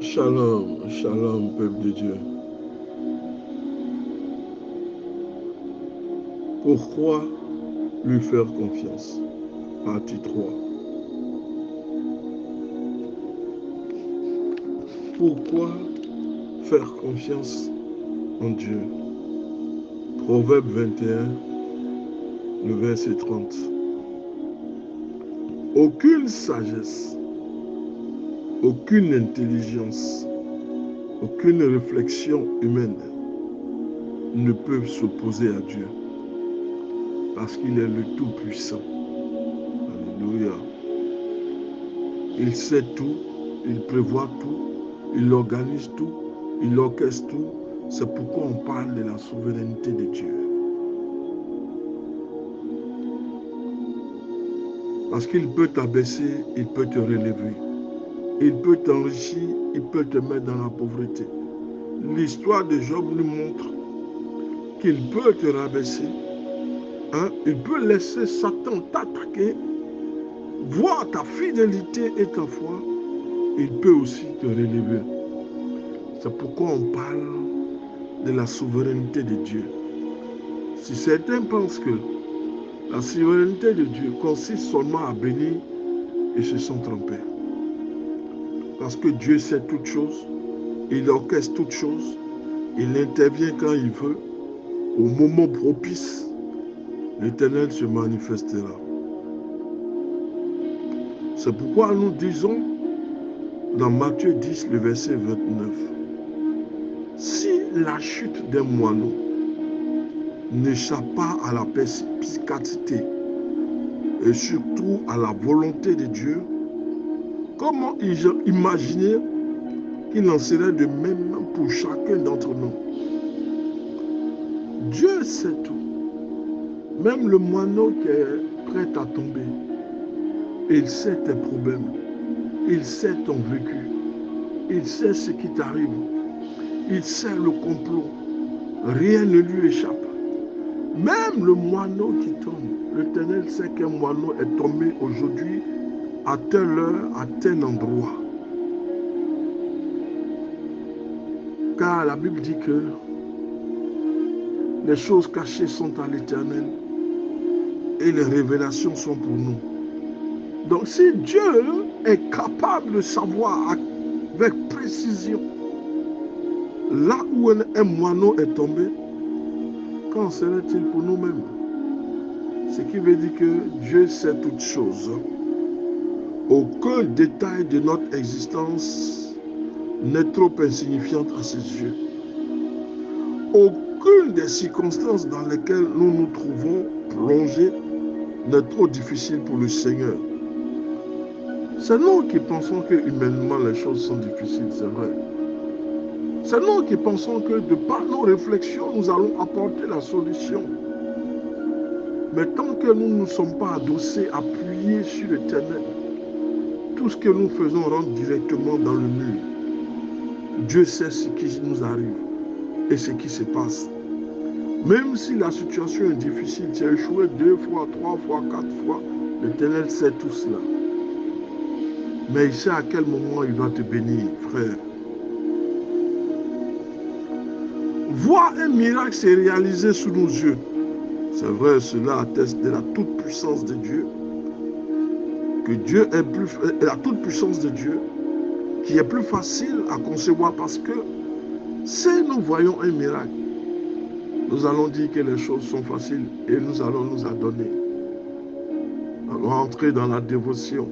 Shalom, shalom, peuple de Dieu. Pourquoi lui faire confiance? Partie 3. Pourquoi faire confiance en Dieu? Proverbe 21, le verset 30. Aucune sagesse, aucune intelligence, aucune réflexion humaine ne peut s'opposer à Dieu parce qu'il est le Tout-Puissant. Alléluia. Il sait tout, il prévoit tout, il organise tout, il orchestre tout. C'est pourquoi on parle de la souveraineté de Dieu. Parce qu'il peut t'abaisser, il peut te relever. Il peut t'enrichir, il peut te mettre dans la pauvreté. L'histoire de Job nous montre qu'il peut te rabaisser, il peut laisser Satan t'attaquer, voir ta fidélité et ta foi, il peut aussi te relever. C'est pourquoi on parle de la souveraineté de Dieu. Si certains pensent que la souveraineté de Dieu consiste seulement à bénir, ils se sont trompés. Parce que Dieu sait toutes choses, il orchestre toutes choses, il intervient quand il veut, au moment propice, l'Éternel se manifestera. C'est pourquoi nous disons dans Matthieu 10, le verset 29, si la chute d'un moineau n'échappe pas à la perspicacité et surtout à la volonté de Dieu, comment imaginer qu'il en serait de même pour chacun d'entre nous? Dieu sait tout. Même le moineau qui est prêt à tomber, il sait tes problèmes, il sait ton vécu, il sait ce qui t'arrive, il sait le complot. Rien ne lui échappe. Même le moineau qui tombe, l'Éternel sait qu'un moineau est tombé aujourd'hui à telle heure, à tel endroit. Car la Bible dit que les choses cachées sont à l'Éternel et les révélations sont pour nous. Donc si Dieu est capable de savoir avec précision là où un moineau est tombé, qu'en serait-il pour nous-mêmes? Ce qui veut dire que Dieu sait toutes choses. Aucun détail de notre existence n'est trop insignifiant à ses yeux. Aucune des circonstances dans lesquelles nous nous trouvons plongés n'est trop difficile pour le Seigneur. C'est nous qui pensons que humainement les choses sont difficiles, c'est vrai. C'est nous qui pensons que de par nos réflexions, nous allons apporter la solution. Mais tant que nous ne sommes pas adossés, appuyés sur l'Éternel, tout ce que nous faisons rentre directement dans le mur. Dieu sait ce qui nous arrive et ce qui se passe. Même si la situation est difficile, tu as échoué 2 fois, 3 fois, 4 fois, l'Éternel sait tout cela. Mais il sait à quel moment il va te bénir, frère. Voir un miracle se réaliser sous nos yeux, c'est vrai, cela atteste de la toute-puissance de Dieu. Que Dieu est la toute-puissance de Dieu, qui est plus facile à concevoir parce que si nous voyons un miracle, nous allons dire que les choses sont faciles et nous allons nous adonner. Nous allons entrer dans la dévotion.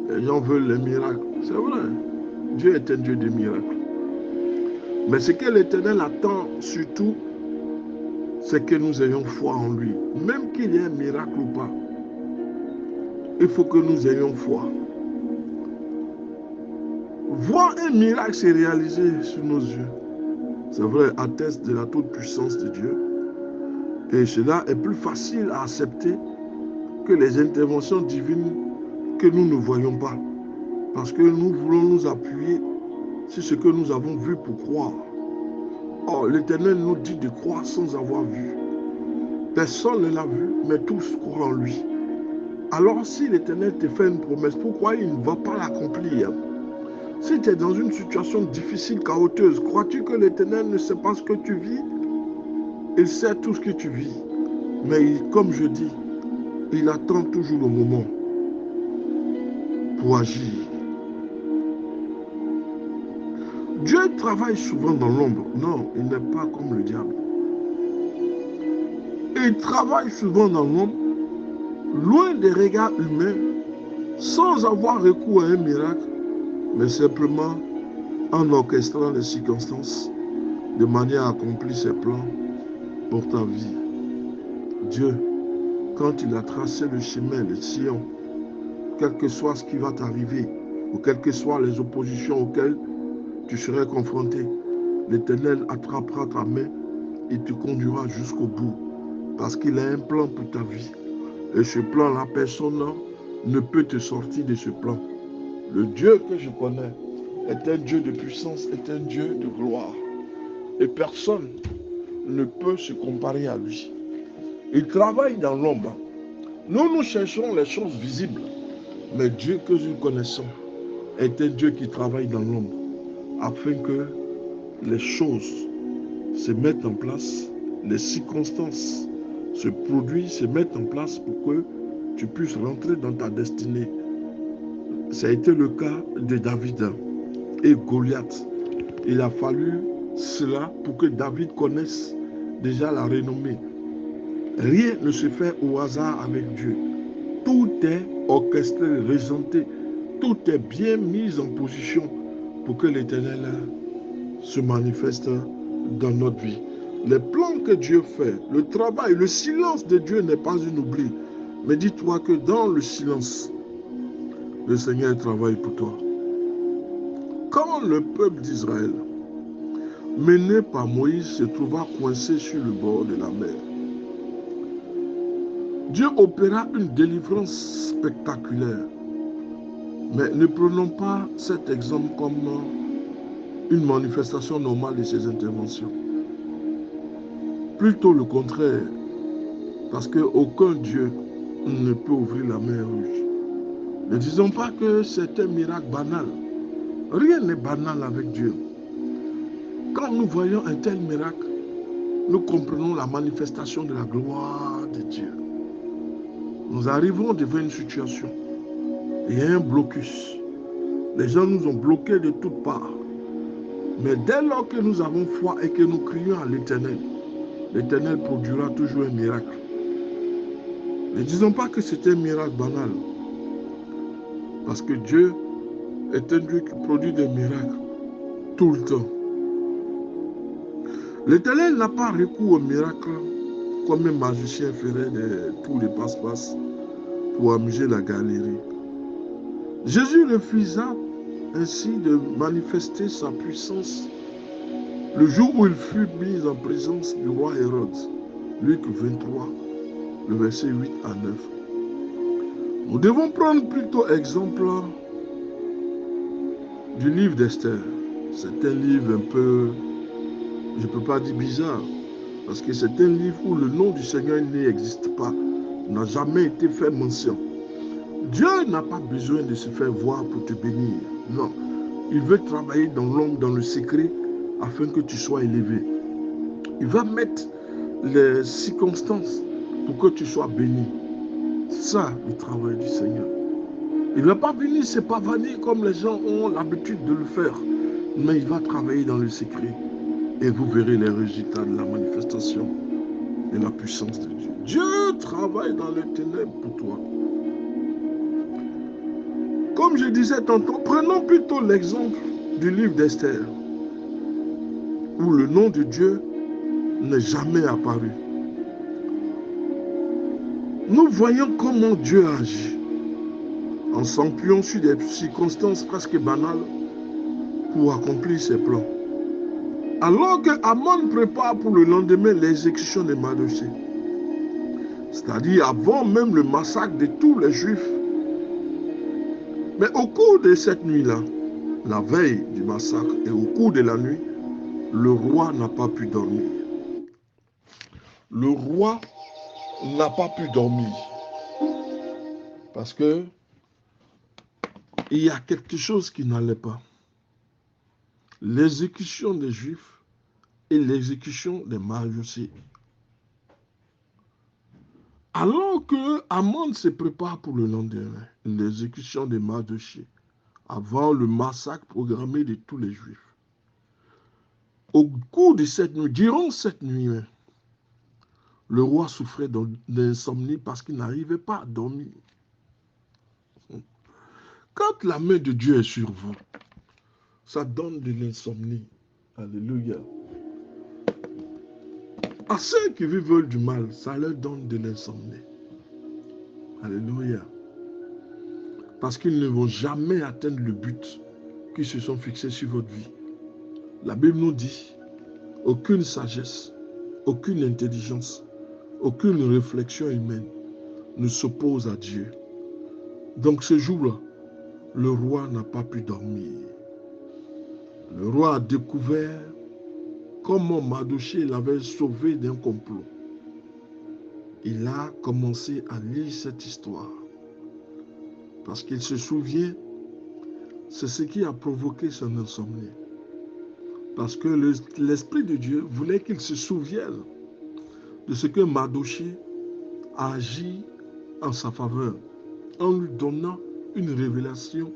Les gens veulent les miracles. C'est vrai, Dieu est un Dieu de miracles. Mais ce que l'Éternel attend surtout, c'est que nous ayons foi en lui. Même qu'il y ait un miracle ou pas, il faut que nous ayons foi. Voir un miracle se réaliser sous nos yeux, c'est vrai, atteste de la toute-puissance de Dieu. Et cela est plus facile à accepter que les interventions divines que nous ne voyons pas. Parce que nous voulons nous appuyer sur ce que nous avons vu pour croire. Or, l'Éternel nous dit de croire sans avoir vu. Personne ne l'a vu, mais tous croient en lui. Alors, si l'Éternel te fait une promesse, pourquoi il ne va pas l'accomplir? Si tu es dans une situation difficile, chaoteuse, crois-tu que l'Éternel ne sait pas ce que tu vis? Il sait tout ce que tu vis. Mais comme je dis, il attend toujours le moment pour agir. Dieu travaille souvent dans l'ombre. Non, il n'est pas comme le diable. Il travaille souvent dans l'ombre, loin des regards humains, sans avoir recours à un miracle, mais simplement en orchestrant les circonstances de manière à accomplir ses plans pour ta vie. Dieu, quand il a tracé le chemin, le sillon, quel que soit ce qui va t'arriver, ou quelles que soient les oppositions auxquelles tu serais confronté, l'Éternel attrapera ta main et te conduira jusqu'au bout, parce qu'il a un plan pour ta vie. Et ce plan, la personne ne peut te sortir de ce plan. Le Dieu que je connais est un Dieu de puissance, est un Dieu de gloire. Et personne ne peut se comparer à lui. Il travaille dans l'ombre. Nous cherchons les choses visibles. Mais Dieu que nous connaissons est un Dieu qui travaille dans l'ombre, afin que les choses se mettent en place, les circonstances se produisent, se mettent en place pour que tu puisses rentrer dans ta destinée. Ça a été le cas de David et Goliath. Il a fallu cela pour que David connaisse déjà la renommée. Rien ne se fait au hasard avec Dieu. Tout est orchestré, régenté. Tout est bien mis en position pour que l'Éternel se manifeste dans notre vie. Les plans que Dieu fait, le travail, le silence de Dieu n'est pas un oubli. Mais dis-toi que dans le silence, le Seigneur travaille pour toi. Quand le peuple d'Israël, mené par Moïse, se trouva coincé sur le bord de la mer, Dieu opéra une délivrance spectaculaire. Mais ne prenons pas cet exemple comme une manifestation normale de ses interventions. Plutôt le contraire, parce qu'aucun Dieu ne peut ouvrir la mer rouge. Ne disons pas que c'est un miracle banal. Rien n'est banal avec Dieu. Quand nous voyons un tel miracle, nous comprenons la manifestation de la gloire de Dieu. Nous arrivons devant une situation. Il y a un blocus. Les gens nous ont bloqués de toutes parts. Mais dès lors que nous avons foi et que nous crions à l'Éternel, l'Éternel produira toujours un miracle. Ne disons pas que c'est un miracle banal. Parce que Dieu est un Dieu qui produit des miracles tout le temps. L'Éternel n'a pas recours au miracle comme un magicien ferait tous les passe-passe pour amuser la galerie. Jésus refusa ainsi de manifester sa puissance le jour où il fut mis en présence du roi Hérode. Luc 23, le verset 8 à 9. Nous devons prendre plutôt exemple du livre d'Esther. C'est un livre un peu, je ne peux pas dire bizarre, parce que c'est un livre où le nom du Seigneur n'existe pas, n'a jamais été fait mention. Dieu n'a pas besoin de se faire voir pour te bénir. Non. Il veut travailler dans l'ombre, dans le secret, afin que tu sois élevé. Il va mettre les circonstances pour que tu sois béni. C'est ça le travail du Seigneur. Il ne va pas venir se pavaner comme les gens ont l'habitude de le faire. Mais il va travailler dans le secret. Et vous verrez les résultats de la manifestation et la puissance de Dieu. Dieu travaille dans les ténèbres pour toi. Comme je disais tantôt, prenons plutôt l'exemple du livre d'Esther, où le nom de Dieu n'est jamais apparu. Nous voyons comment Dieu agit, en s'appuyant sur des circonstances presque banales pour accomplir ses plans. Alors que Aman prépare pour le lendemain l'exécution de Mardochée, c'est-à-dire avant même le massacre de tous les Juifs. Mais au cours de cette nuit-là, la veille du massacre et au cours de la nuit, le roi n'a pas pu dormir. Le roi n'a pas pu dormir. Parce que il y a quelque chose qui n'allait pas. l'exécution des Juifs et l'exécution des Mardochée. Alors que Aman se prépare pour le lendemain, l'exécution des Mardochée, avant le massacre programmé de tous les Juifs. Au cours de cette nuit, durant cette nuit, le roi souffrait d'insomnie parce qu'il n'arrivait pas à dormir. Quand la main de Dieu est sur vous, ça donne de l'insomnie. Alléluia. À ceux qui veulent du mal, ça leur donne de l'insomnie. Alléluia. Parce qu'ils ne vont jamais atteindre le but qu'ils se sont fixés sur votre vie. La Bible nous dit, aucune sagesse, aucune intelligence, aucune réflexion humaine ne s'oppose à Dieu. Donc ce jour-là, le roi n'a pas pu dormir. Le roi a découvert comment Mardochée l'avait sauvé d'un complot. Il a commencé à lire cette histoire. Parce qu'il se souvient, c'est ce qui a provoqué son insomnie. Parce que l'Esprit de Dieu voulait qu'il se souvienne de ce que Mardochée a agi en sa faveur, en lui donnant une révélation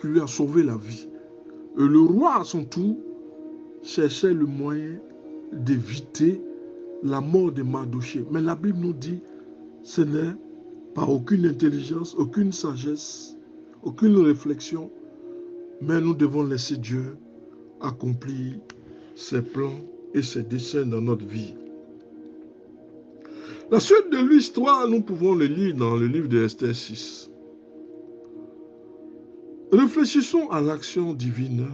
qui lui a sauvé la vie. Et le roi, à son tour, cherchait le moyen d'éviter la mort de Mardochée. Mais la Bible nous dit, ce n'est par aucune intelligence, aucune sagesse, aucune réflexion, mais nous devons laisser Dieu accomplir ses plans et ses desseins dans notre vie. La suite de l'histoire, nous pouvons le lire dans le livre de Esther 6. Réfléchissons à l'action divine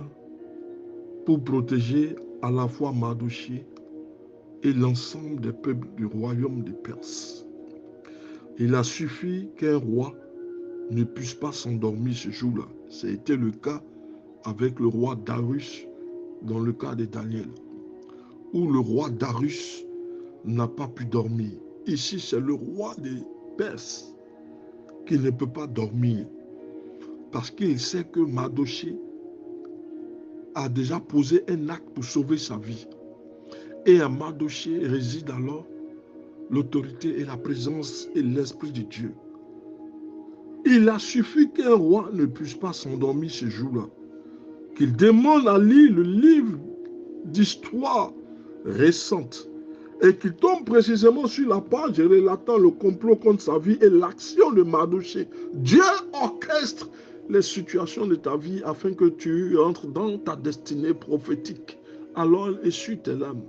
pour protéger à la fois Mardochée et l'ensemble des peuples du royaume des Perses. Il a suffi qu'un roi ne puisse pas s'endormir ce jour-là. C'était le cas avec le roi Darius dans le cas de Daniel, où le roi Darius n'a pas pu dormir. Ici, c'est le roi des Perses qui ne peut pas dormir parce qu'il sait que Mardochée a déjà posé un acte pour sauver sa vie. Et à Mardochée réside alors l'autorité et la présence et l'Esprit de Dieu. Il a suffi qu'un roi ne puisse pas s'endormir ce jour-là, qu'il demande à lire le livre d'histoire récente et qu'il tombe précisément sur la page relatant le complot contre sa vie et l'action de Mardochée. Dieu orchestre les situations de ta vie afin que tu entres dans ta destinée prophétique. Alors essuie tes larmes.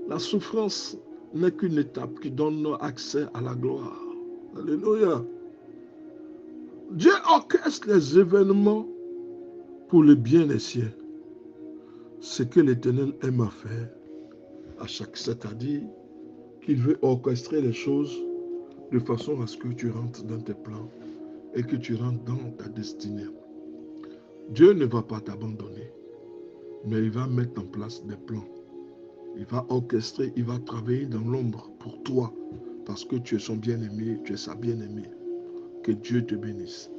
La souffrance n'est qu'une étape qui donne accès à la gloire. Alléluia. Dieu orchestre les événements pour le bien des siens. Ce que l'Éternel aime à faire à chaque, c'est-à-dire qu'il veut orchestrer les choses de façon à ce que tu rentres dans tes plans et que tu rentres dans ta destinée. Dieu ne va pas t'abandonner, mais il va mettre en place des plans. Il va orchestrer, il va travailler dans l'ombre pour toi, parce que tu es son bien-aimé, tu es sa bien-aimée. Que Dieu te bénisse.